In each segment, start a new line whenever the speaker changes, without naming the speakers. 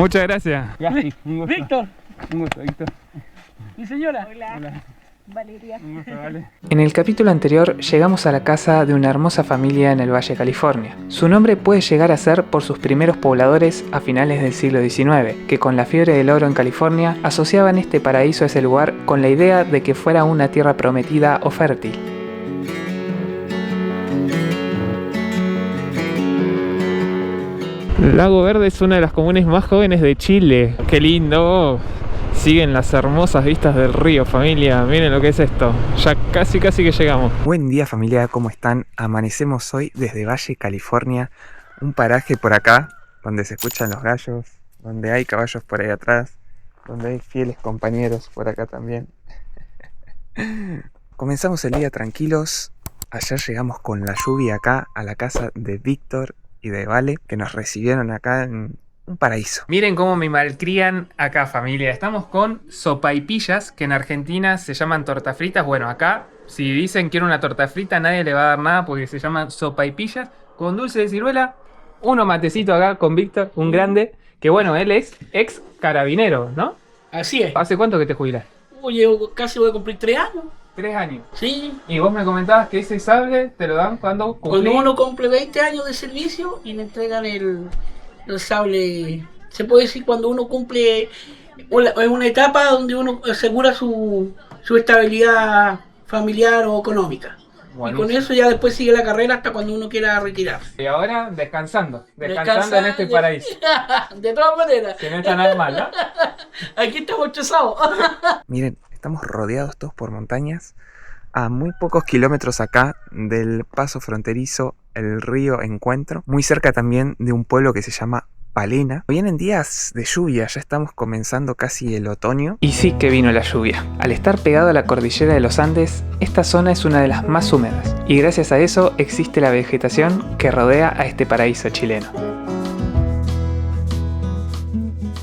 Muchas gracias.
Un gusto.
Víctor.
Un gusto, Víctor.
Mi señora.
Hola.
Hola.
Valeria.
Un gusto, vale.
En el capítulo anterior llegamos a la casa de una hermosa familia en el Valle California. Su nombre puede llegar a ser por sus primeros pobladores a finales del siglo XIX, que con la fiebre del oro en California asociaban este paraíso a ese lugar con la idea de que fuera una tierra prometida o fértil. Lago Verde es una de las comunes más jóvenes de Chile. ¡Qué lindo! Siguen las hermosas vistas del río, familia. Miren lo que es esto. Ya casi que llegamos. Buen día, familia. ¿Cómo están? Amanecemos hoy desde Valle California. Un paraje por acá donde se escuchan los gallos, donde hay caballos por ahí atrás, donde hay fieles compañeros por acá también. Comenzamos el día tranquilos. Ayer llegamos con la lluvia acá a la casa de Víctor y de Vale, que nos recibieron acá en un paraíso. Miren cómo me malcrían acá, familia. Estamos con sopaipillas, que en Argentina se llaman tortas fritas. Bueno, acá, si dicen quiero una torta frita, nadie le va a dar nada porque se llaman sopaipillas con dulce de ciruela. Uno matecito acá con Víctor, un grande, que bueno, él es ex carabinero, ¿no?
Así es.
¿Hace cuánto que te jubilas?
Oye, casi voy a cumplir 3 años.
3 años.
Sí.
Y vos me comentabas que ese sable te lo dan cuando
Cuando uno cumple 20 años de servicio y le entregan el sable. Se puede decir cuando uno cumple una etapa donde uno asegura su estabilidad familiar o económica.
Buenísimo.
Y con eso ya después sigue la carrera hasta cuando uno quiera retirar.
Y ahora descansando en este paraíso.
De todas maneras.
Que no está nada mal, ¿no?
Aquí estamos estresados.
Miren, estamos rodeados todos por montañas. A muy pocos kilómetros acá del paso fronterizo, el río Encuentro. Muy cerca también de un pueblo que se llama Palena. Vienen días de lluvia, ya estamos comenzando casi el otoño. Y sí que vino la lluvia. Al estar pegado a la cordillera de los Andes, esta zona es una de las más húmedas. Y gracias a eso existe la vegetación que rodea a este paraíso chileno.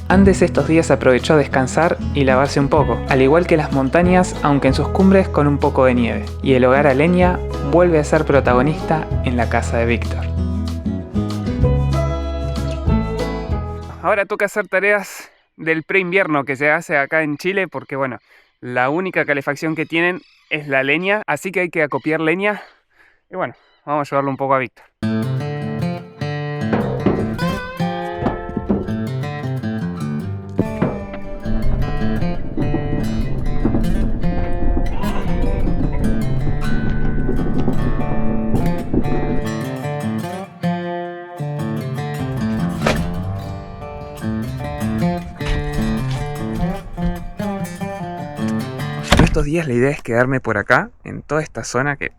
Andes estos días aprovechó a descansar y lavarse un poco, al igual que las montañas, aunque en sus cumbres con un poco de nieve. Y el hogar a leña vuelve a ser protagonista en la casa de Víctor. Ahora toca hacer tareas del pre-invierno que se hace acá en Chile porque, bueno, la única calefacción que tienen es la leña, así que hay que acopiar leña. Y bueno, vamos a ayudarle un poco a Víctor. Estos días la idea es quedarme por acá, en toda esta zona que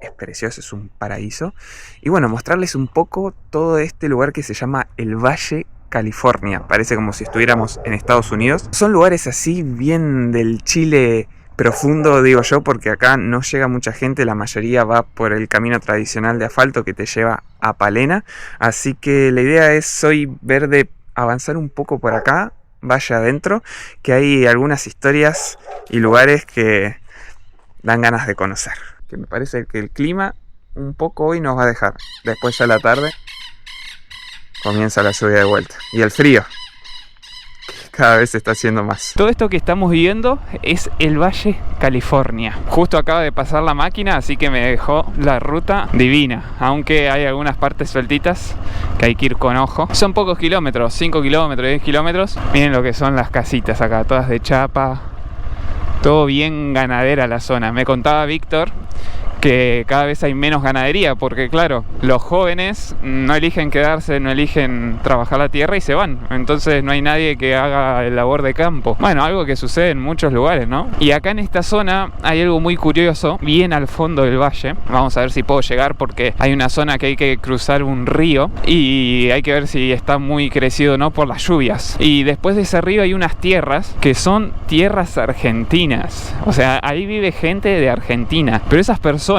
es preciosa, es un paraíso. Y bueno, mostrarles un poco todo este lugar que se llama el Valle California. Parece como si estuviéramos en Estados Unidos. Son lugares así bien del Chile profundo, digo yo, porque acá no llega mucha gente. La mayoría va por el camino tradicional de asfalto que te lleva a Palena. Así que la idea es hoy ver de avanzar un poco por acá, vaya adentro, que hay algunas historias y lugares que dan ganas de conocer. Que me parece que el clima un poco hoy nos va a dejar. Después ya a la tarde comienza la lluvia de vuelta. Y el frío, que cada vez se está haciendo más. Todo esto que estamos viendo es el Valle California. Justo acaba de pasar la máquina, así que me dejó la ruta divina. Aunque hay algunas partes sueltitas que hay que ir con ojo. Son pocos kilómetros, 5 kilómetros, 10 kilómetros. Miren lo que son las casitas acá, todas de chapa. Todo bien ganadera la zona. Me contaba Víctor que cada vez hay menos ganadería porque claro, los jóvenes no eligen quedarse, no eligen trabajar la tierra y se van, entonces no hay nadie que haga el labor de campo. Bueno, algo que sucede en muchos lugares, ¿no? Y acá en esta zona hay algo muy curioso, bien al fondo del valle. Vamos a ver si puedo llegar porque hay una zona que hay que cruzar un río y hay que ver si está muy crecido o no por las lluvias. Y después de ese río hay unas tierras que son tierras argentinas, o sea, ahí vive gente de Argentina, pero esas personas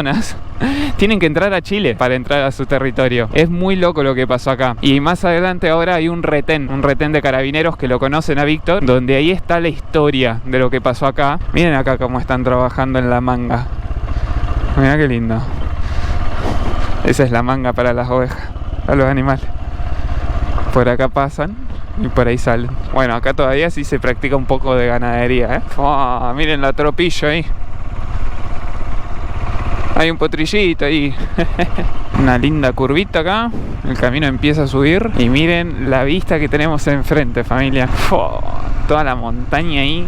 tienen que entrar a Chile para entrar a su territorio. Es muy loco lo que pasó acá. Y más adelante ahora hay un retén de carabineros que lo conocen a Víctor, donde ahí está la historia de lo que pasó acá. Miren acá cómo están trabajando en la manga. Mirá qué lindo. Esa es la manga para las ovejas, para los animales. Por acá pasan y por ahí salen. Bueno, acá todavía sí se practica un poco de ganadería, ¿eh? Oh, miren la tropilla ahí. Hay un potrillito ahí. Una linda curvita acá. El camino empieza a subir. Y miren la vista que tenemos enfrente, familia. Oh, toda la montaña ahí.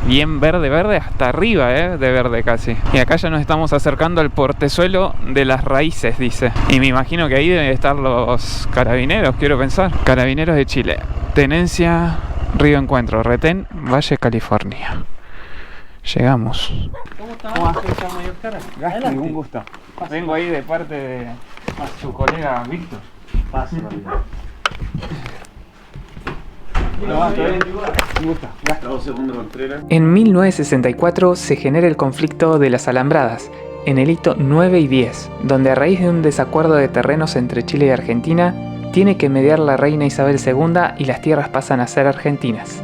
Bien verde, verde, hasta arriba, de verde casi. Y acá ya nos estamos acercando al portezuelo de las raíces, dice. Y me imagino que ahí deben estar los carabineros, quiero pensar. Carabineros de Chile. Tenencia, Río Encuentro, Retén, Valle, California. Llegamos.
¿Cómo estamos?
Gasti, un gusto. Vengo ahí de parte de su colega Víctor. En 1964 se genera el conflicto de las Alambradas, en el hito 9 y 10, donde a raíz de un desacuerdo de terrenos entre Chile y Argentina, tiene que mediar la reina Isabel II y las tierras pasan a ser argentinas.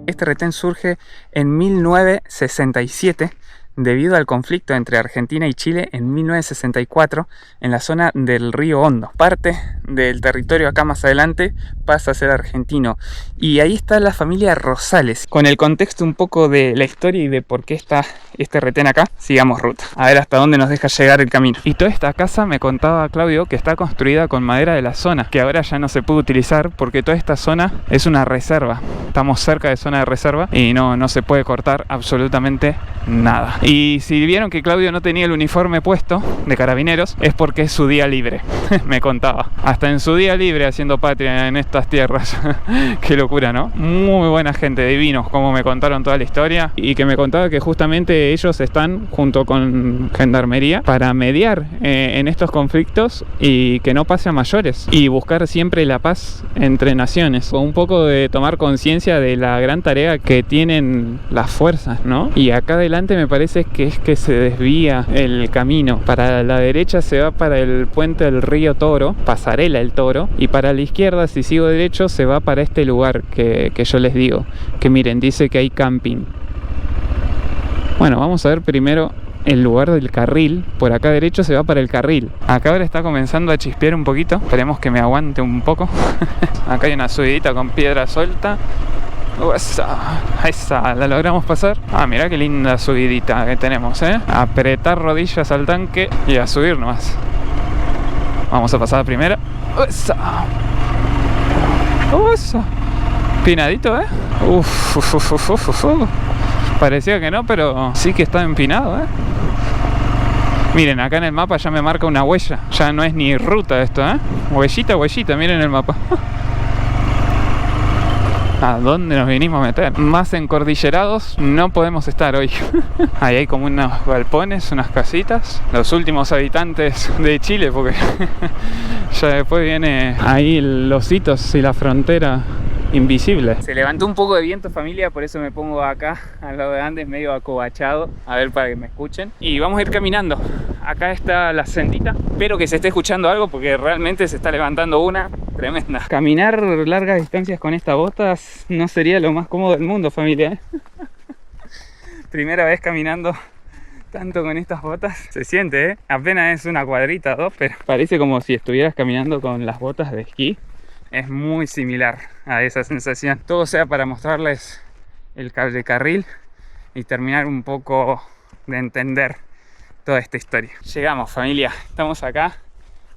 Este retén surge en 1967 debido al conflicto entre Argentina y Chile en 1964 en la zona del río Hondo. Parte del territorio acá más adelante pasa a ser argentino. Y ahí está la familia Rosales. Con el contexto un poco de la historia y de por qué está este retén acá, sigamos ruta. A ver hasta dónde nos deja llegar el camino. Y toda esta casa, me contaba Claudio, que está construida con madera de la zona, que ahora ya no se puede utilizar porque toda esta zona es una reserva. Estamos cerca de zona de reserva y no se puede cortar absolutamente nada. Y si vieron que Claudio no tenía el uniforme puesto de carabineros, es porque es su día libre. Me contaba. Hasta en su día libre haciendo patria en estas tierras. Qué locura, ¿no? Muy buena gente, divinos, como me contaron toda la historia. Y que me contaba que justamente ellos están junto con Gendarmería para mediar en estos conflictos y que no pase a mayores. Y buscar siempre la paz entre naciones. Con un poco de tomar conciencia de la gran tarea que tienen las fuerzas, ¿no? Y acá adelante me parece que es que se desvía el camino. Para la derecha se va para el puente del río Toro, pasarela el Toro, y para la izquierda, si sigo derecho, se va para este lugar que yo les digo, que miren, dice que hay camping. Bueno, vamos a ver primero el lugar del carril. Por acá derecho se va para el carril. Acá ahora está comenzando a chispear un poquito, esperemos que me aguante un poco. Acá hay una subidita con piedra suelta. Esa, la logramos pasar. Ah, mirá qué linda subidita que tenemos, apretar rodillas al tanque y a subir nomás. Vamos a pasar a primera. Esa. Empinadito, Parecía que no, pero sí que está empinado, Miren, acá en el mapa ya me marca una huella. Ya no es ni ruta esto, Huellita, miren el mapa. ¿A dónde nos vinimos a meter? Más encordillerados no podemos estar hoy. Ahí hay como unos galpones, unas casitas. Los últimos habitantes de Chile, porque ya después viene ahí los hitos y la frontera invisible. Se levantó un poco de viento, familia, por eso me pongo acá al lado de Andes, medio acobachado, a ver, para que me escuchen. Y vamos a ir caminando. Acá está la sendita. Espero que se esté escuchando algo porque realmente se está levantando una tremenda. Caminar largas distancias con estas botas no sería lo más cómodo del mundo, familia, Primera vez caminando tanto con estas botas. Se siente, apenas es una cuadrita, dos, pero parece como si estuvieras caminando con las botas de esquí. Es muy similar a esa sensación. Todo sea para mostrarles el cable carril y terminar un poco de entender toda esta historia. Llegamos, familia. Estamos acá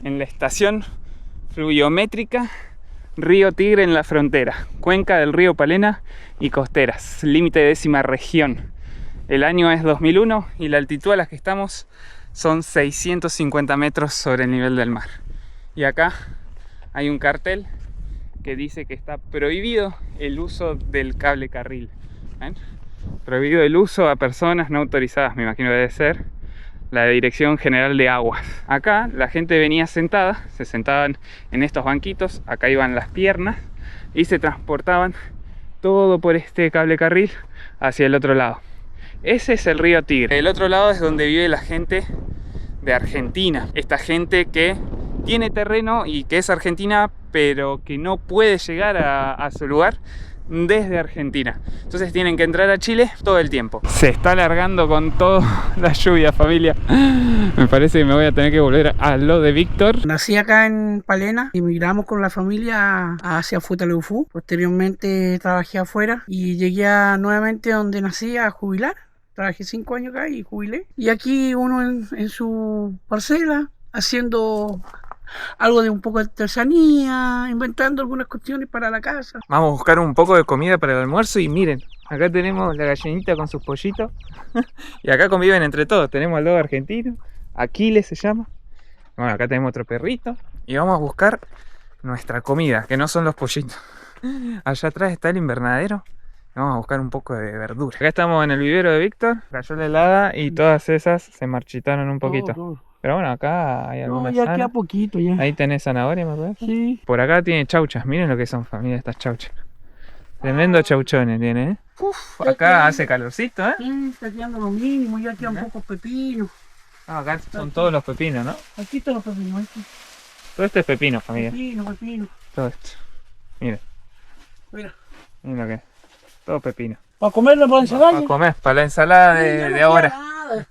en la estación fluviométrica Río Tigre en la frontera, cuenca del río Palena y costeras, límite de 10ª región. El año es 2001 y la altitud a la que estamos son 650 metros sobre el nivel del mar. Y acá hay un cartel que dice que está prohibido el uso del cable carril. ¿Ven? Prohibido el uso a personas no autorizadas, me imagino que debe ser la Dirección General de Aguas. Acá la gente venía sentada, se sentaban en estos banquitos, acá iban las piernas y se transportaban todo por este cable carril hacia el otro lado. Ese es el río Tigre. El otro lado es donde vive la gente de Argentina. Esta gente que tiene terreno y que es argentina, pero que no puede llegar a su lugar desde Argentina. Entonces tienen que entrar a Chile todo el tiempo. Se está alargando con toda la lluvia, familia. Me parece que me voy a tener que volver a lo de Víctor.
Nací acá en Palena, emigramos con la familia hacia Futaleufú. Posteriormente trabajé afuera y llegué nuevamente donde nací a jubilar. Trabajé 5 años acá y jubilé. Y aquí uno en su parcela, haciendo algo de un poco de artesanía, inventando algunas cuestiones para la casa.
Vamos a buscar un poco de comida para el almuerzo y miren, acá tenemos la gallinita con sus pollitos. Y acá conviven entre todos. Tenemos al lobo argentino, Aquiles se llama. Bueno, acá tenemos otro perrito. Y vamos a buscar nuestra comida, que no son los pollitos. Allá atrás está el invernadero. Vamos a buscar un poco de verdura. Acá estamos en el vivero de Víctor. Cayó la helada y todas esas se marchitaron un poquito. Pero bueno, acá hay algunas.
No, ya queda poquito ya.
Ahí tenés zanahoria, ¿me acuerdo?
Sí.
Por acá tiene chauchas. Miren lo que son, familia, estas chauchas. Tremendo chauchones tiene, ¿eh? Acá hace calorcito, ¿eh?
Sí, está quedando lo mínimo. Ya quedan pocos pepinos.
Acá son todos los pepinos, ¿no?
Aquí están los pepinos. Aquí.
Todo esto es pepino, familia.
Pepino.
Todo esto. Miren.
Mira.
Miren lo que es. Todo pepino.
¿Para comerlo para ensalada?
Para comer, para la ensalada de ahora.
Nada.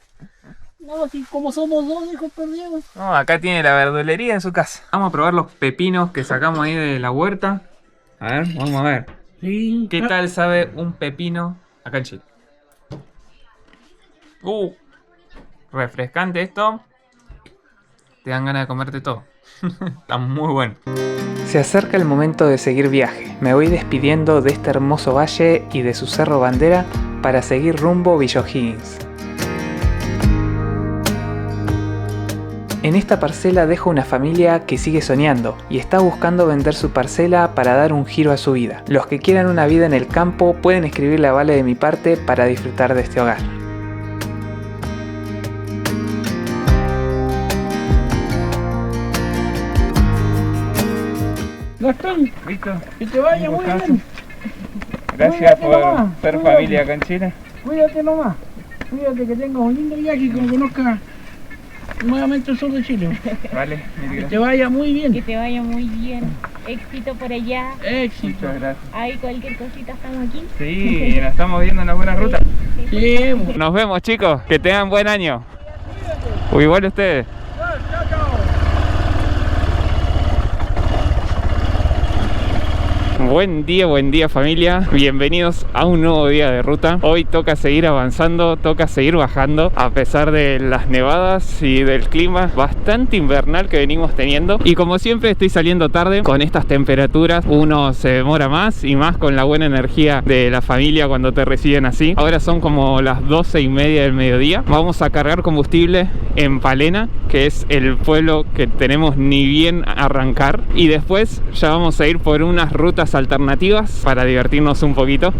No, así como somos dos hijos perdidos.
No, acá tiene la verdulería en su casa. Vamos a probar los pepinos que sacamos ahí de la huerta. A ver, vamos a ver.
Sí.
¿Qué tal sabe un pepino acá en Chile? Refrescante esto. Te dan ganas de comerte todo. Está muy bueno. Se acerca el momento de seguir viaje. Me voy despidiendo de este hermoso valle y de su cerro bandera para seguir rumbo Villa O'Higgins. En esta parcela dejo una familia que sigue soñando y está buscando vender su parcela para dar un giro a su vida. Los que quieran una vida en el campo pueden escribirle a Vale de mi parte para disfrutar de este hogar.
Gastón,
¿Listo?
que te vaya muy bien.
Gracias
Cuídate nomás,
por ser
cuídate.
familia acá en Chile.
Cuídate nomás. Cuídate, que tengas un lindo viaje y que conozcas nuevamente el sur de Chile.
Vale, mil
Que
gracias.
te vaya muy bien.
Que te vaya muy bien. Éxito por allá.
Éxito.
Muchas gracias.
Ahí cualquier cosita estamos aquí.
Sí, nos estamos viendo en una buena ruta.
Sí,
Nos vemos, chicos. Que tengan buen año. O igual ustedes. Buen día familia, bienvenidos a un nuevo día de ruta. Hoy toca seguir avanzando, toca seguir bajando a pesar de las nevadas y del clima bastante invernal que venimos teniendo. Y como siempre estoy saliendo tarde con estas temperaturas, uno se demora más y más con la buena energía de la familia cuando te reciben así. Ahora son como las 12:30 del mediodía. Vamos a cargar combustible en Palena, que es el pueblo que tenemos ni bien arrancar, y después ya vamos a ir por unas rutas alternativas para divertirnos un poquito.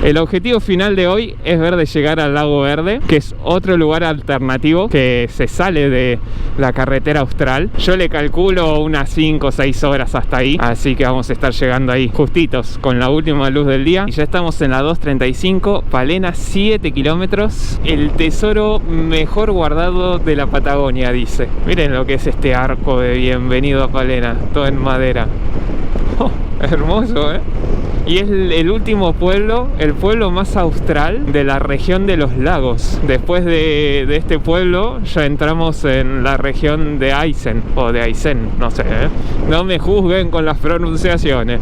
El objetivo final de hoy es ver de llegar al Lago Verde, que es otro lugar alternativo que se sale de la carretera austral. Yo le calculo unas 5 o 6 horas hasta ahí, así que vamos a estar llegando ahí justitos con la última luz del día. Y ya estamos en la 2:35, Palena, 7 kilómetros, el tesoro mejor guardado de la Patagonia, dice. Miren lo que es este arco de bienvenido a Palena, todo en madera. Oh, hermoso, ¿eh? Y es el último pueblo, el pueblo más austral de la región de los lagos. Después de este pueblo ya entramos en la región de Aysén, o de Aysén, no sé, ¿eh? No me juzguen con las pronunciaciones.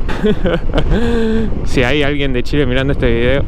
Si hay alguien de Chile mirando este video,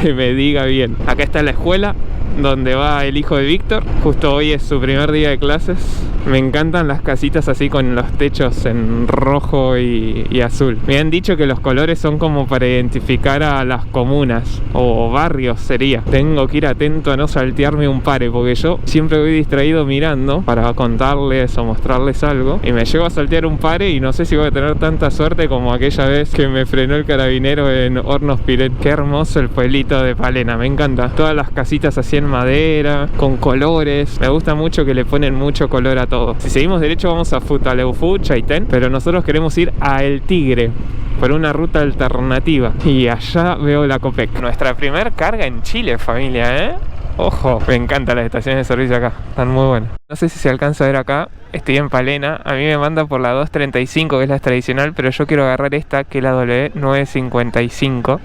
que me diga bien. Acá está la escuela donde va el hijo de Víctor. Justo hoy es su primer día de clases. Me encantan las casitas así con los techos en rojo y azul. Me han dicho que los colores son como para identificar a las comunas o barrios sería. Tengo que ir atento a no saltearme un pare, porque yo siempre voy distraído mirando para contarles o mostrarles algo y me llego a saltear un pare y no sé si voy a tener tanta suerte como aquella vez que me frenó el carabinero en Hornos Piret. Qué hermoso el pueblito de Palena, me encanta. Todas las casitas así en madera, con colores. Me gusta mucho que le ponen mucho color a todo. Si seguimos derecho vamos a Futaleufú, Chaitén, pero nosotros queremos ir a El Tigre por una ruta alternativa. Y allá veo la Copec. Nuestra primer carga en Chile, familia, ¿eh? Ojo, me encantan las estaciones de servicio acá, están muy buenas. No sé si se alcanza a ver acá, estoy en Palena. A mí me manda por la 235, que es la tradicional, pero yo quiero agarrar esta, que es la W955.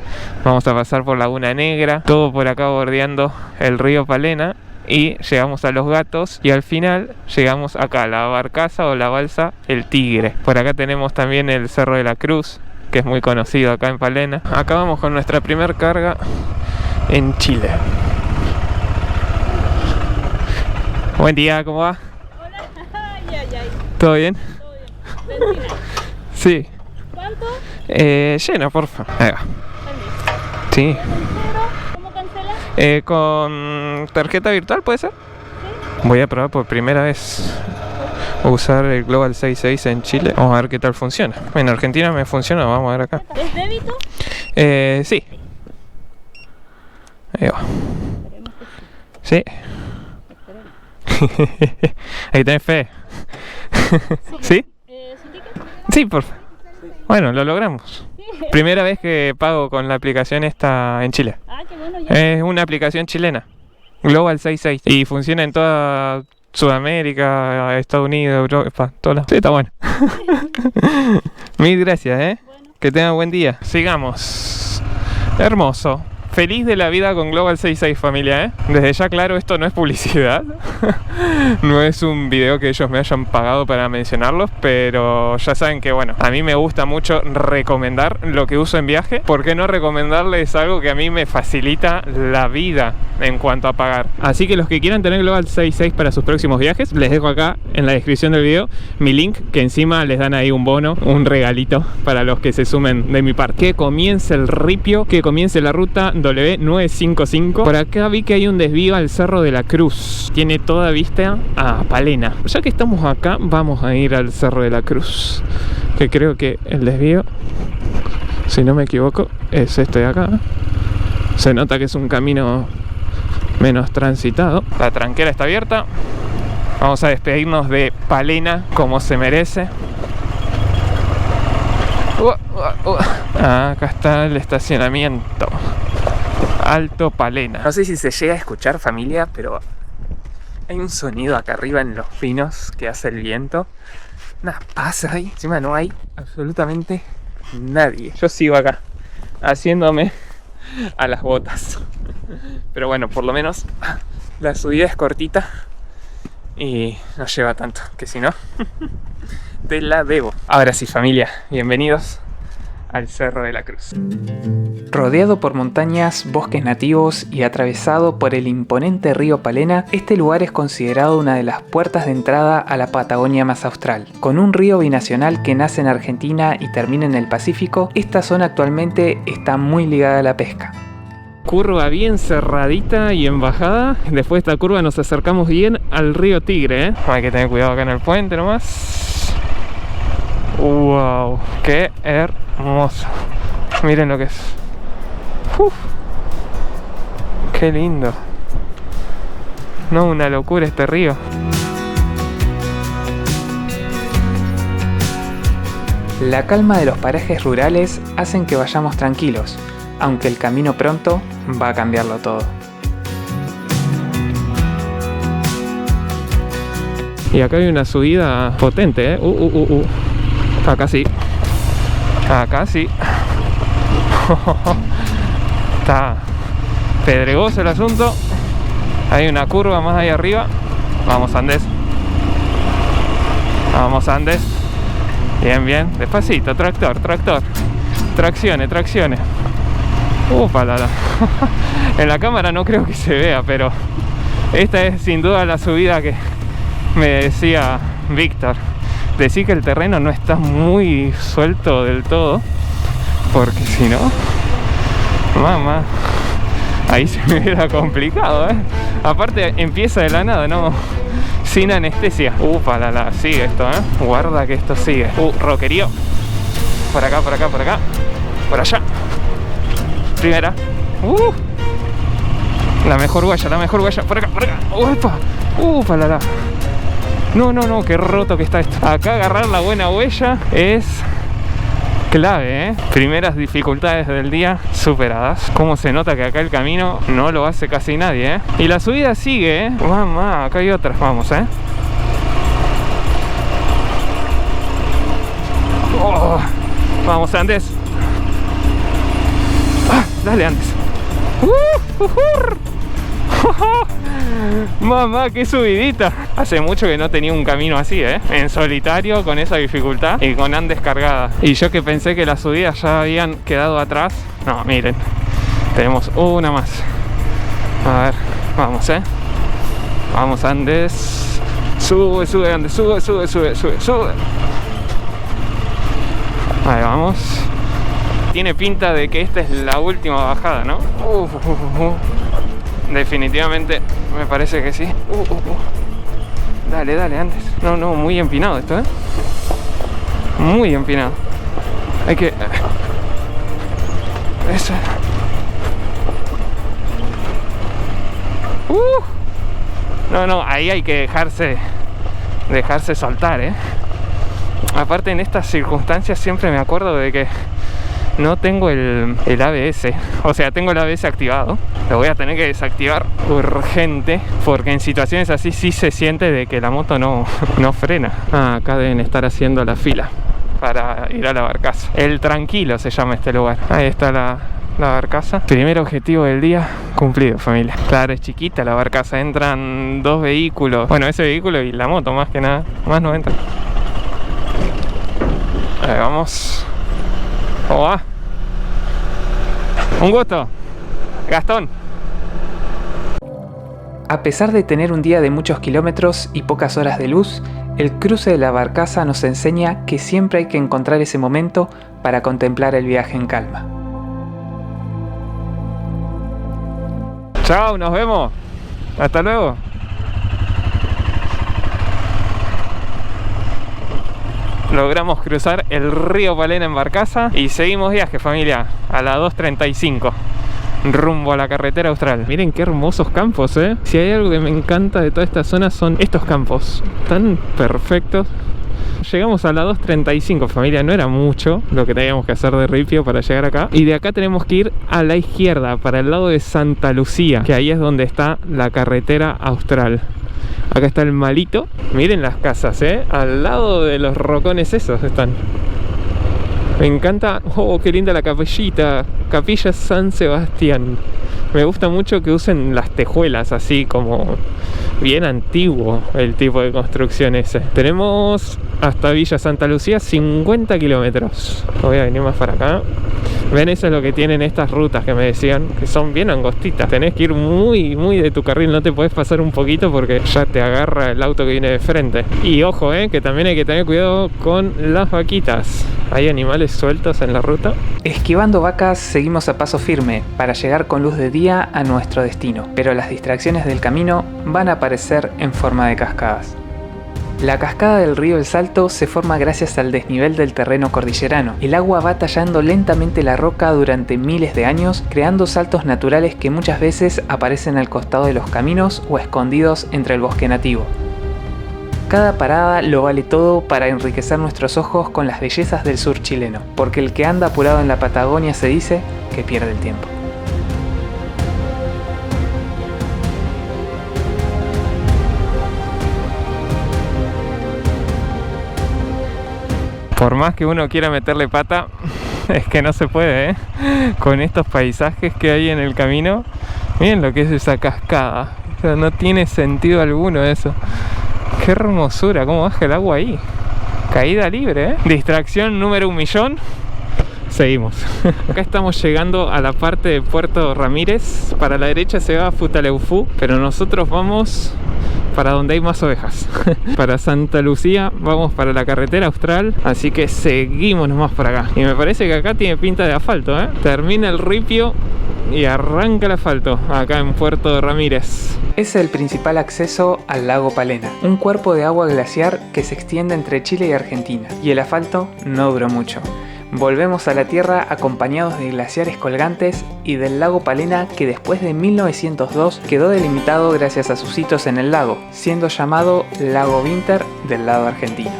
Vamos a pasar por Laguna Negra, todo por acá bordeando el río Palena. Y llegamos a Los Gatos y al final llegamos acá a la barcaza o la balsa El Tigre. Por acá tenemos también el Cerro de la Cruz, que es muy conocido acá en Palena. Acá vamos con nuestra primer carga en Chile. Buen día, ¿cómo va?
Hola. Ay.
¿Todo bien?
Todo bien. Benzina.
Sí.
¿Cuánto?
Llena, porfa. Ahí va. Sí.
¿Cómo cancela?
Con tarjeta virtual, ¿puede ser?
Sí.
Voy a probar por primera vez usar el Global 66 en Chile. Vamos a ver qué tal funciona. En Argentina me funciona, vamos a ver acá.
¿Es débito?
Sí. Ahí va. Sí. Ahí tenés fe. ¿Sí?
¿Su ticket?
Sí, por favor. Bueno, lo logramos. Primera vez que pago con la aplicación esta en Chile.
Ah, qué bueno. Ya.
Es una aplicación chilena, Global 66, y funciona en toda Sudamérica, Estados Unidos, Europa, todas las... Sí, está bueno. Mil gracias,
Bueno.
Que tengan buen día. Sigamos. Hermoso. Feliz de la vida con Global 66, familia, Desde ya, claro, esto no es publicidad. No es un video que ellos me hayan pagado para mencionarlos, pero ya saben que, bueno, a mí me gusta mucho recomendar lo que uso en viaje. ¿Por qué no recomendarles algo que a mí me facilita la vida en cuanto a pagar? Así que los que quieran tener Global 66 para sus próximos viajes, les dejo acá en la descripción del video mi link, que encima les dan ahí un bono, un regalito para los que se sumen de mi parte. Que comience el ripio, que comience la ruta W955. Por acá vi que hay un desvío al Cerro de la Cruz. Tiene toda vista a Palena. Ya que estamos acá, vamos a ir al Cerro de la Cruz, que creo que el desvío, si no me equivoco, es este de acá. Se nota que es un camino menos transitado. La tranquera está abierta. Vamos a despedirnos de Palena como se merece. Acá está el estacionamiento. Alto Palena. No sé si se llega a escuchar, familia, pero hay un sonido acá arriba en los pinos que hace el viento. Nada, pasa ahí. Encima no hay absolutamente nadie. Yo sigo acá haciéndome a las botas. Pero bueno, por lo menos la subida es cortita y no lleva tanto, que si no te la debo. Ahora sí, familia, bienvenidos al Cerro de la Cruz. Rodeado por montañas, bosques nativos y atravesado por el imponente río Palena, este lugar es considerado una de las puertas de entrada a la Patagonia más austral. Con un río binacional que nace en Argentina y termina en el Pacífico, esta zona actualmente está muy ligada a la pesca. Curva bien cerradita y en bajada. Después de esta curva nos acercamos bien al río Tigre, Hay que tener cuidado acá en el puente nomás. ¡Wow! ¡Qué hermoso! Miren lo que es. ¡Uf! ¡Qué lindo! No, una locura este río. La calma de los parajes rurales hacen que vayamos tranquilos, aunque el camino pronto va a cambiarlo todo. Y acá hay una subida potente, Acá sí. Acá sí. Está pedregoso el asunto. Hay una curva más ahí arriba. Vamos, Andes. Vamos, Andes. Bien, bien. Despacito, tractor. Traccione. Ufalala. En la cámara no creo que se vea, pero esta es sin duda la subida que me decía Víctor. Decir que el terreno no está muy suelto del todo, porque si no, mamá, ahí se me hubiera complicado, Aparte empieza de la nada, no, sin anestesia. Palala, sigue esto, Guarda que esto sigue. Roquerío. Por acá. Por allá. Primera. La mejor huella. Por acá. Palala. No, qué roto que está esto. Acá agarrar la buena huella es clave, ¿eh? Primeras dificultades del día superadas. Cómo se nota que acá el camino no lo hace casi nadie, ¿eh? Y la subida sigue, ¿eh? Mamá, acá hay otras, vamos, ¿eh? Oh, vamos, Andes. Ah, dale, Andes. Mamá, qué subidita. Hace mucho que no tenía un camino así, en solitario, con esa dificultad y con Andes cargada. Y yo que pensé que las subidas ya habían quedado atrás. No, miren, tenemos una más. A ver, vamos, vamos, Andes. Sube, sube, Andes, sube, sube, sube, sube, sube. Ahí vamos. Tiene pinta de que esta es la última bajada, ¿no? Definitivamente me parece que sí. Dale, dale, Andes. No, no, muy empinado esto, muy empinado. Hay que... Eso. No, no, ahí hay que dejarse soltar, Aparte, en estas circunstancias siempre me acuerdo de que no tengo el ABS, o sea, tengo el ABS activado. Lo voy a tener que desactivar urgente, porque en situaciones así sí se siente de que la moto no frena. Ah, acá deben estar haciendo la fila para ir a la barcaza. El Tranquilo se llama este lugar. Ahí está la barcaza. Primer objetivo del día cumplido, familia. Claro, es chiquita la barcaza, entran 2 vehículos. Bueno, ese vehículo y la moto más que nada. Más no entran. Ahí vamos. ¿Cómo va? Un gusto, Gastón. A pesar de tener un día de muchos kilómetros y pocas horas de luz, el cruce de la barcaza nos enseña que siempre hay que encontrar ese momento para contemplar el viaje en calma. Chao, nos vemos. Hasta luego. Logramos cruzar el río Palena en barcaza y seguimos viaje, familia, a las 2:35 rumbo a la carretera austral. Miren qué hermosos campos, Si hay algo que me encanta de toda esta zona son estos campos tan perfectos. Llegamos a las 2:35, familia, no era mucho lo que teníamos que hacer de ripio para llegar acá. Y de acá tenemos que ir a la izquierda, para el lado de Santa Lucía, que ahí es donde está la carretera austral. Acá está el Malito. Miren las casas, al lado de los rocones esos están. Me encanta. Oh, qué linda la capillita. Capilla San Sebastián. Me gusta mucho que usen las tejuelas así como bien antiguo el tipo de construcción ese. Tenemos hasta Villa Santa Lucía 50 kilómetros. Voy a venir más para acá. Ven, eso es lo que tienen estas rutas que me decían, que son bien angostitas. Tenés que ir muy de tu carril, no te podés pasar un poquito porque ya te agarra el auto que viene de frente. Y ojo, que también hay que tener cuidado con las vaquitas. Hay animales sueltos en la ruta. Esquivando vacas, seguimos a paso firme para llegar con luz de día a nuestro destino. Pero las distracciones del camino van a aparecer en forma de cascadas. La cascada del río El Salto se forma gracias al desnivel del terreno cordillerano. El agua va tallando lentamente la roca durante miles de años, creando saltos naturales que muchas veces aparecen al costado de los caminos o escondidos entre el bosque nativo. Cada parada lo vale todo para enriquecer nuestros ojos con las bellezas del sur chileno, porque el que anda apurado en la Patagonia se dice que pierde el tiempo. Por más que uno quiera meterle pata, es que no se puede, con estos paisajes que hay en el camino. Miren lo que es esa cascada. O sea, no tiene sentido alguno eso. Qué hermosura, cómo baja el agua ahí. Caída libre, Distracción número 1.000.000. Seguimos. Acá estamos llegando a la parte de Puerto Ramírez. Para la derecha se va a Futaleufú, pero nosotros vamos para donde hay más ovejas. Para Santa Lucía, vamos para la carretera austral, así que seguimos nomás por acá. Y me parece que acá tiene pinta de asfalto, Termina el ripio y arranca el asfalto acá en Puerto Ramírez. Es el principal acceso al lago Palena, un cuerpo de agua glaciar que se extiende entre Chile y Argentina, y el asfalto no duró mucho. Volvemos a la tierra acompañados de glaciares colgantes y del lago Palena, que después de 1902 quedó delimitado gracias a sus hitos en el lago, siendo llamado Lago Winter del lado argentino.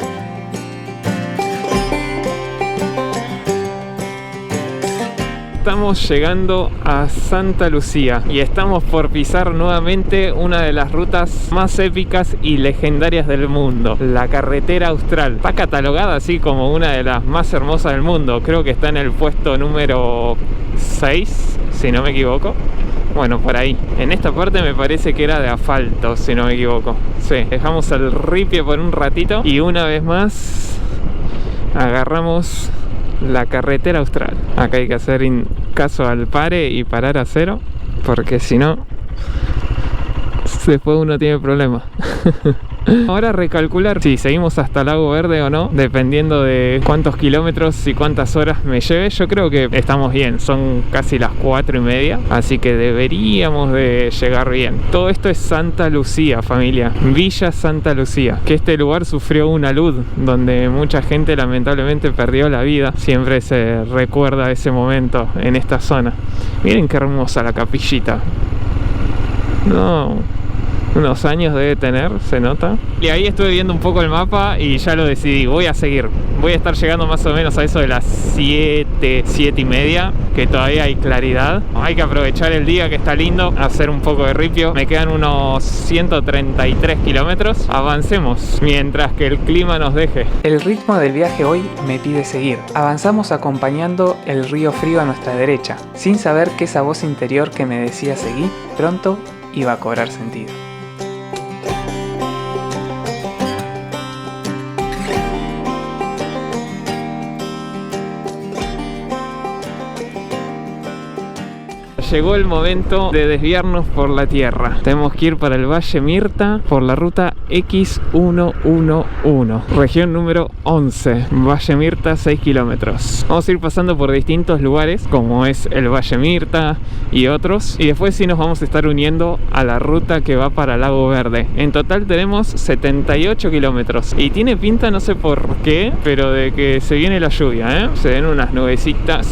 estamos llegando a Santa Lucía y estamos por pisar nuevamente una de las rutas más épicas y legendarias del mundo, la carretera austral. Está catalogada así como una de las más hermosas del mundo. Creo que está en el puesto número 6, si no me equivoco. Bueno, por ahí. En esta parte me parece que era de asfalto, si no me equivoco. Sí, dejamos el ripio por un ratito y una vez más agarramos la carretera austral. Acá hay que hacer caso al pare y parar a cero, porque si no, después uno tiene problemas. Ahora recalcular si seguimos hasta Lago Verde o no, dependiendo de cuántos kilómetros y cuántas horas me lleve. Yo creo que estamos bien, son casi las 4:30, así que deberíamos de llegar bien. Todo esto es Santa Lucía, familia, Villa Santa Lucía, que este lugar sufrió una luz donde mucha gente lamentablemente perdió la vida. Siempre se recuerda ese momento en esta zona. Miren qué hermosa la capillita. No, unos años debe tener, se nota. Y ahí estuve viendo un poco el mapa y ya lo decidí, voy a seguir. Voy a estar llegando más o menos a eso de las 7:30, que todavía hay claridad. Hay que aprovechar el día que está lindo, hacer un poco de ripio. Me quedan unos 133 kilómetros. Avancemos mientras que el clima nos deje. El ritmo del viaje hoy me pide seguir. Avanzamos acompañando el río Frío a nuestra derecha, sin saber que esa voz interior que me decía seguir pronto iba a cobrar sentido. Llegó el momento de desviarnos por la tierra. Tenemos que ir para el Valle Mirta por la ruta X111, región número 11, Valle Mirta, 6 kilómetros. Vamos a ir pasando por distintos lugares, como es el Valle Mirta y otros, y después sí nos vamos a estar uniendo a la ruta que va para Lago Verde. En total tenemos 78 kilómetros y tiene pinta, no sé por qué, pero de que se viene la lluvia, ¿eh? Se ven unas nubecitas,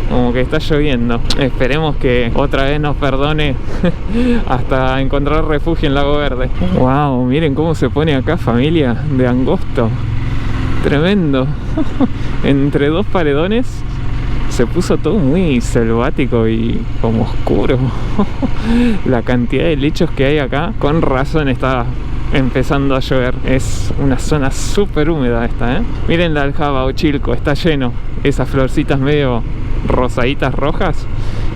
como que está lloviendo. Esperemos que otra vez nos perdone hasta encontrar refugio en Lago Verde. Wow, miren cómo se pone acá, familia, de angosto. Tremendo. Entre dos paredones se puso todo muy selvático y como oscuro. La cantidad de lechos que hay acá, con razón está empezando a llover. Es una zona súper húmeda esta, ¿eh? Miren la aljaba o chilco, está lleno. Esas florcitas medio rosaditas rojas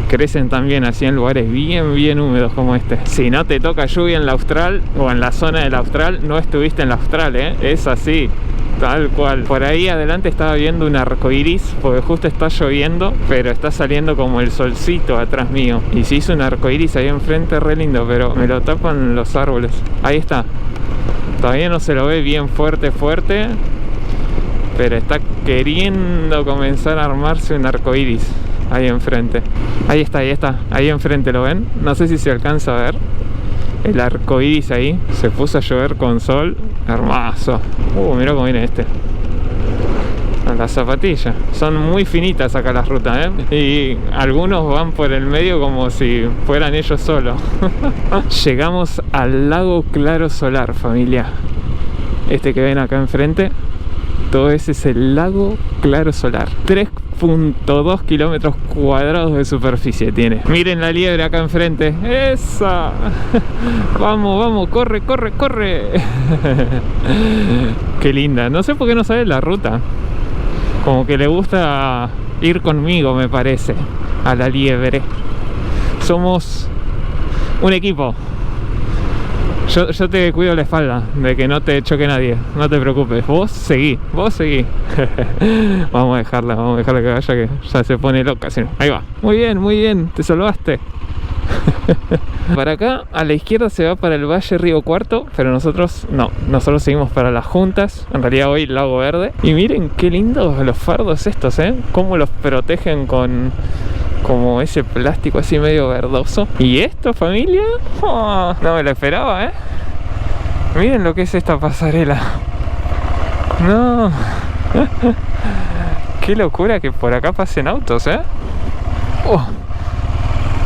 crecen también así en lugares bien húmedos como este. Si no te toca lluvia en la Austral o en la zona del Austral, no estuviste en la Austral, ¿eh? Es así, tal cual. Por ahí adelante estaba viendo un arco iris, porque justo está lloviendo, pero está saliendo como el solcito atrás mío. Y se hizo un arco iris ahí enfrente, re lindo, pero me lo tapan los árboles. Ahí está. Todavía no se lo ve bien fuerte, pero está queriendo comenzar a armarse un arco iris ahí enfrente. Ahí está, ahí enfrente, ¿lo ven? No sé si se alcanza a ver el arco iris ahí. Se puso a llover con sol, hermoso. Mirá cómo viene este. A las zapatillas. Son muy finitas acá las rutas, ¿eh? Y algunos van por el medio como si fueran ellos solos. Llegamos al lago Claro Solar, familia. Este que ven acá enfrente, todo ese es el lago Claro Solar. 3.2 kilómetros cuadrados de superficie tiene. Miren la liebre acá enfrente. ¡Esa! Vamos, corre. Qué linda. No sé por qué no sabe la ruta. Como que le gusta ir conmigo, me parece, a la liebre. Somos un equipo. Yo te cuido la espalda, de que no te choque nadie, no te preocupes, vos seguí. Vamos a dejarla que vaya, que ya se pone loca. Ahí va, muy bien, te salvaste. Para acá, a la izquierda se va para el Valle Río Cuarto, pero nosotros seguimos para las Juntas, en realidad hoy Lago Verde. Y miren qué lindos los fardos estos, cómo los protegen con como ese plástico así medio verdoso. ¿Y esto, familia? Oh, no me lo esperaba, Miren lo que es esta pasarela. No. Qué locura que por acá pasen autos, Oh,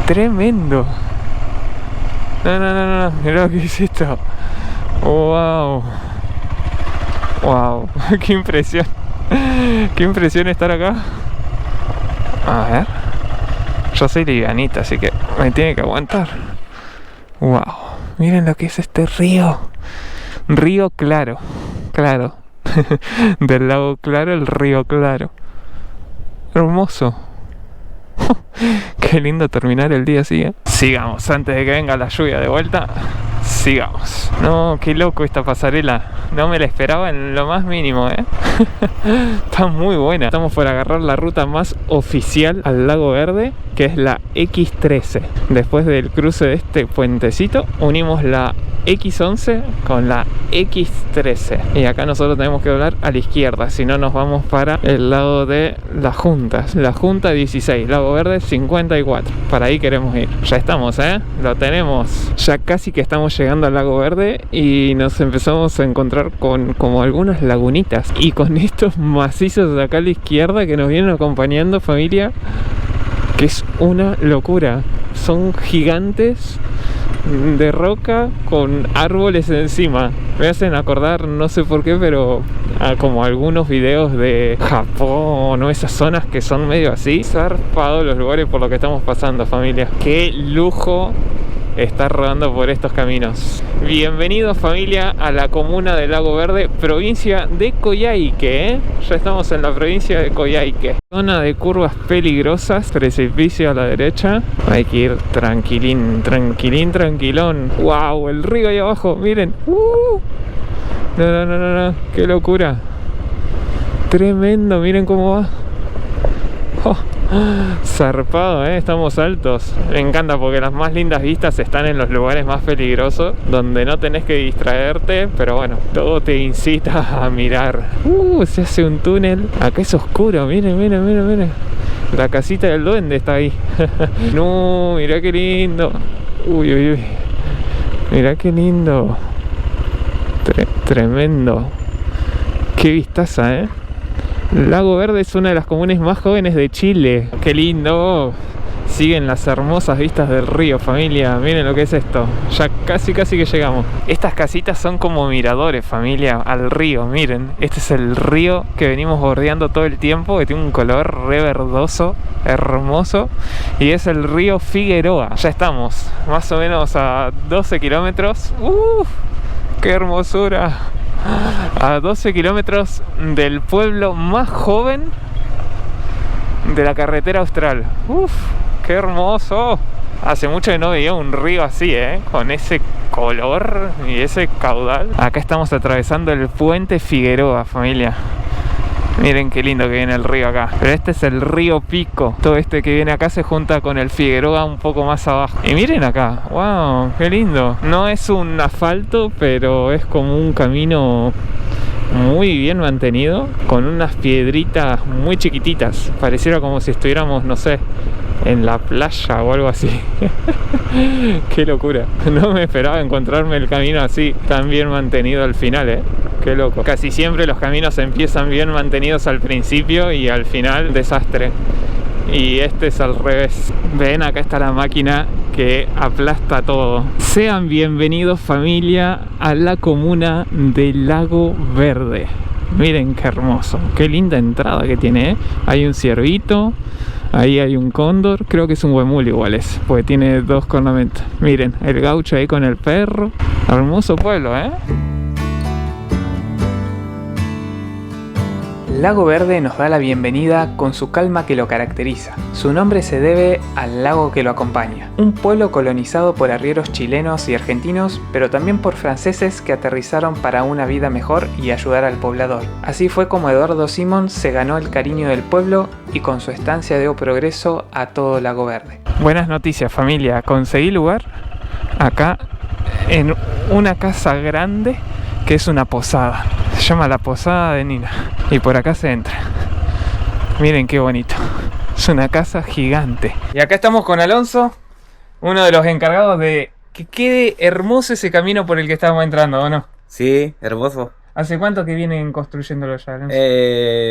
tremendo. No. Mirá lo que es esto. Wow. Qué impresión. Qué impresión estar acá. A ver. Yo soy livianita, así que me tiene que aguantar. Wow, miren lo que es este río. Río Claro. Claro. Del lago Claro, el río Claro. Hermoso. Qué lindo terminar el día así, ¿eh? Sigamos, antes de que venga la lluvia de vuelta. Sigamos. No, qué loco esta pasarela. No me la esperaba en lo más mínimo, ¿eh? Está muy buena. Estamos por agarrar la ruta más oficial al Lago Verde, que es la X13. Después del cruce de este puentecito, unimos la X11 con la X13. Y acá nosotros tenemos que doblar a la izquierda, si no nos vamos para el lado de las juntas. La Junta 16, Lago Verde 54. Para ahí queremos ir. Ya estamos, ¿eh? Lo tenemos. Ya casi que estamos llegando al Lago Verde y nos empezamos a encontrar con como algunas lagunitas. Y con estos macizos de acá a la izquierda que nos vienen acompañando, familia, que es una locura. Son gigantes de roca con árboles encima. Me hacen acordar, no sé por qué, pero a como algunos videos de Japón o esas zonas que son medio así. Zarpado los lugares por lo que estamos pasando, familia. Qué lujo estar rodando por estos caminos. Bienvenidos, familia, a la comuna de Lago Verde, provincia de Coyhaique, ¿eh? Ya estamos en la provincia de Coyhaique. Zona de curvas peligrosas, precipicio a la derecha. Hay que ir tranquilín, tranquilín, tranquilón. ¡Wow! El río ahí abajo, miren. No, qué locura. Tremendo, miren cómo va. Zarpado, estamos altos. Me encanta porque las más lindas vistas están en los lugares más peligrosos, donde no tenés que distraerte, pero bueno, todo te incita a mirar. Se hace un túnel. Acá es oscuro, miren. La casita del duende está ahí. No, mirá qué lindo. Uy. Mirá qué lindo. Tremendo. Qué vistaza, Lago Verde es una de las comunas más jóvenes de Chile. ¡Qué lindo! Siguen las hermosas vistas del río, familia. Miren lo que es esto. Ya casi que llegamos. Estas casitas son como miradores, familia, al río. Miren, este es el río que venimos bordeando todo el tiempo, que tiene un color re verdoso, hermoso. Y es el río Figueroa. Ya estamos, más o menos a 12 kilómetros. ¡Qué hermosura! A 12 kilómetros del pueblo más joven de la carretera austral. ¡Qué hermoso! Hace mucho que no veía un río así, con ese color y ese caudal. Acá estamos atravesando el puente Figueroa, familia. Miren qué lindo que viene el río acá. Pero este es el río Pico. Todo este que viene acá se junta con el Figueroa un poco más abajo. Y miren acá. ¡Wow! ¡Qué lindo! No es un asfalto, pero es como un camino muy bien mantenido, con unas piedritas muy chiquititas. Pareciera como si estuviéramos, no sé, en la playa o algo así. ¡Qué locura! No me esperaba encontrarme el camino así, tan bien mantenido al final, Qué loco. Casi siempre los caminos empiezan bien mantenidos al principio y al final desastre. Y este es al revés. Ven, acá está la máquina que aplasta todo. Sean bienvenidos, familia, a la comuna de Lago Verde. Miren qué hermoso. Qué linda entrada que tiene, Hay un ciervito. Ahí hay un cóndor, creo que es un huemul igual porque tiene dos cornamentas. Miren, el gaucho ahí con el perro. Hermoso pueblo, Lago Verde nos da la bienvenida con su calma que lo caracteriza. Su nombre se debe al lago que lo acompaña. Un pueblo colonizado por arrieros chilenos y argentinos, pero también por franceses que aterrizaron para una vida mejor y ayudar al poblador. Así fue como Eduardo Simón se ganó el cariño del pueblo y con su estancia dio progreso a todo Lago Verde. Buenas noticias, familia. Conseguí lugar acá en una casa grande que es una posada. Se llama la Posada de Nina. Y por acá se entra. Miren qué bonito. Es una casa gigante. Y acá estamos con Alonso, uno de los encargados de que quede hermoso ese camino por el que estamos entrando, ¿o no?
Sí, hermoso.
¿Hace cuánto que vienen construyéndolo ya, Alonso?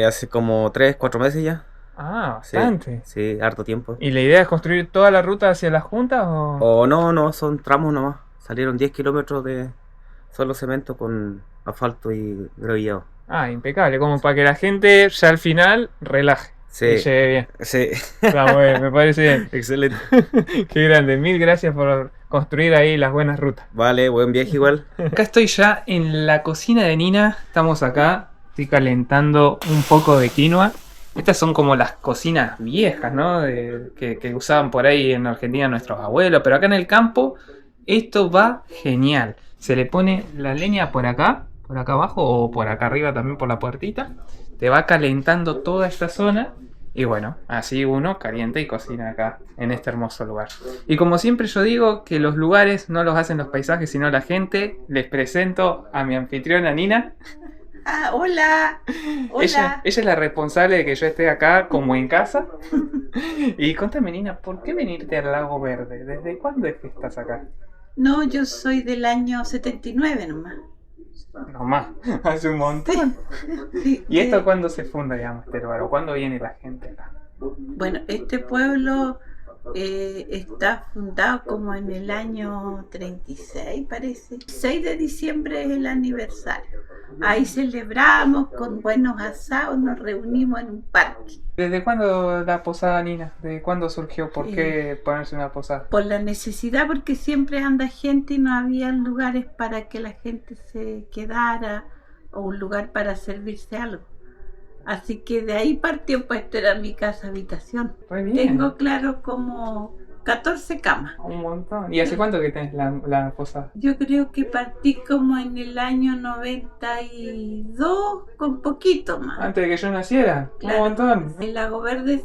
Hace como 3-4 meses ya.
Ah, bastante.
Sí, harto tiempo.
¿Y la idea es construir toda la ruta hacia las juntas o...?
O no, son tramos nomás. Salieron 10 kilómetros de solo cemento con asfalto y gravillado.
Ah, impecable, como para que la gente ya al final relaje.
Sí.
Y llegué bien.
Sí,
Está muy bien, me parece bien.
excelente.
Qué grande. Mil gracias por construir ahí las buenas rutas.
Vale, buen viaje igual.
Acá estoy ya en la cocina de Nina. Estamos acá. Estoy calentando un poco de quinoa. Estas son como las cocinas viejas, ¿no? Que usaban por ahí en Argentina nuestros abuelos. Pero acá en el campo esto va genial. Se le pone la leña por acá abajo o por acá arriba también por la puertita. Te va calentando toda esta zona. Y bueno, así uno calienta y cocina acá, en este hermoso lugar. Y como siempre yo digo que los lugares no los hacen los paisajes, sino la gente. Les presento a mi anfitriona Nina.
Ah, hola. Hola.
Ella es la responsable de que yo esté acá como en casa. Y contame, Nina, ¿por qué venirte al Lago Verde? ¿Desde cuándo es que estás acá?
No, yo soy del año 79 nomás.
No más, hace un montón.
Sí,
¿Y esto cuándo se funda, digamos, este lugar? ¿O cuándo viene la gente acá?
bueno, este pueblo está fundado como en el año 36, parece. 6 de diciembre es el aniversario. Ahí celebramos con buenos asados, nos reunimos en un parque.
¿Desde cuándo la posada, Nina? ¿Desde cuándo surgió? ¿Por qué ponerse una posada?
Por la necesidad, porque siempre anda gente y no había lugares para que la gente se quedara o un lugar para servirse algo. Así que de ahí partió, pues esta era mi casa habitación.
Muy bien.
Tengo claro como 14 camas.
Un montón. ¿Y hace cuánto que tenés la posada?
Yo creo que partí como en el año 92, con poquito más.
¿Antes de que yo naciera?
Claro.
Un montón.
El Lago Verde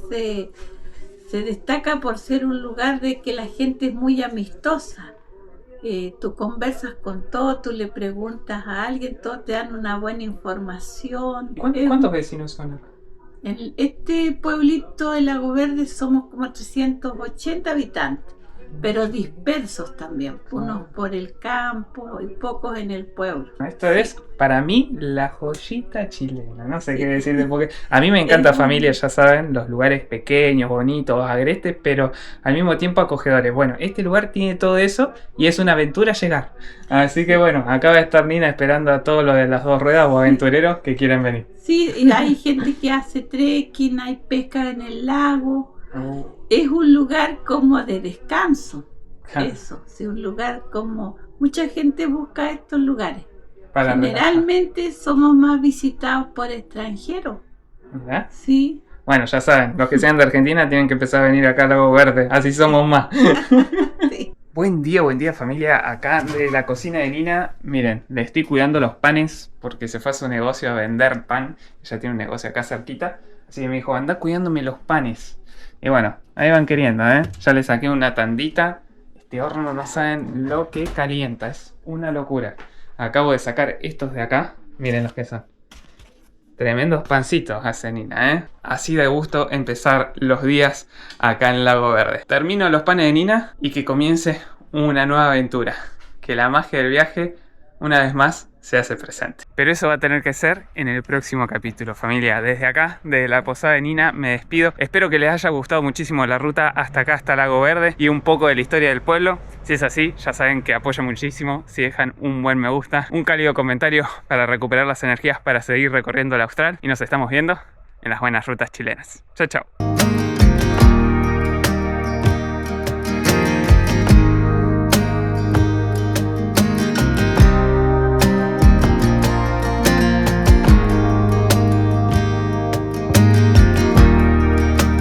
se destaca por ser un lugar de que la gente es muy amistosa. Tú conversas con todos, tú le preguntas a alguien, todos te dan una buena información.
¿Cuántos vecinos son acá?
En este pueblito de Lago Verde somos como 380 habitantes, pero dispersos también, unos por el campo y pocos en el pueblo.
Esto es, para mí, la joyita chilena. No sé qué decirte, porque a mí me encanta familia, ya saben, los lugares pequeños, bonitos, agrestes, pero al mismo tiempo acogedores. Bueno, este lugar tiene todo eso y es una aventura llegar. Así que bueno, acá va a estar Nina esperando a todos los de las dos ruedas o aventureros que quieran venir.
Sí, y hay gente que hace trekking, hay pesca en el lago. Es un lugar como de descanso. Eso, sí, un lugar como... Mucha gente busca estos lugares.
Para
Generalmente somos más visitados por extranjeros.
¿verdad?
Sí.
Bueno, ya saben, los que sean de Argentina tienen que empezar a venir acá al Lago Verde, así somos más.
Sí.
Buen día familia, acá de la cocina de Nina. Miren, le estoy cuidando los panes porque se fue a su negocio a vender pan. Ella tiene un negocio acá cerquita, así que me dijo, anda cuidándome los panes. Y bueno, ahí van queriendo, ¿eh? Ya le saqué una tandita. Este horno no saben lo que calienta, es una locura. Acabo de sacar estos de acá, miren los que son. Tremendos pancitos hace Nina, ¿eh? Así de gusto empezar los días acá en Lago Verde. Termino los panes de Nina y que comience una nueva aventura. Que la magia del viaje, una vez más, se hace presente. Pero eso va a tener que ser en el próximo capítulo, familia. Desde acá, desde la posada de Nina, me despido. Espero que les haya gustado muchísimo la ruta hasta acá, hasta Lago Verde y un poco de la historia del pueblo. Si es así, ya saben que apoyo muchísimo si dejan un buen me gusta, un cálido comentario para recuperar las energías para seguir recorriendo el Austral. Y nos estamos viendo en las buenas rutas chilenas. Chao, chao.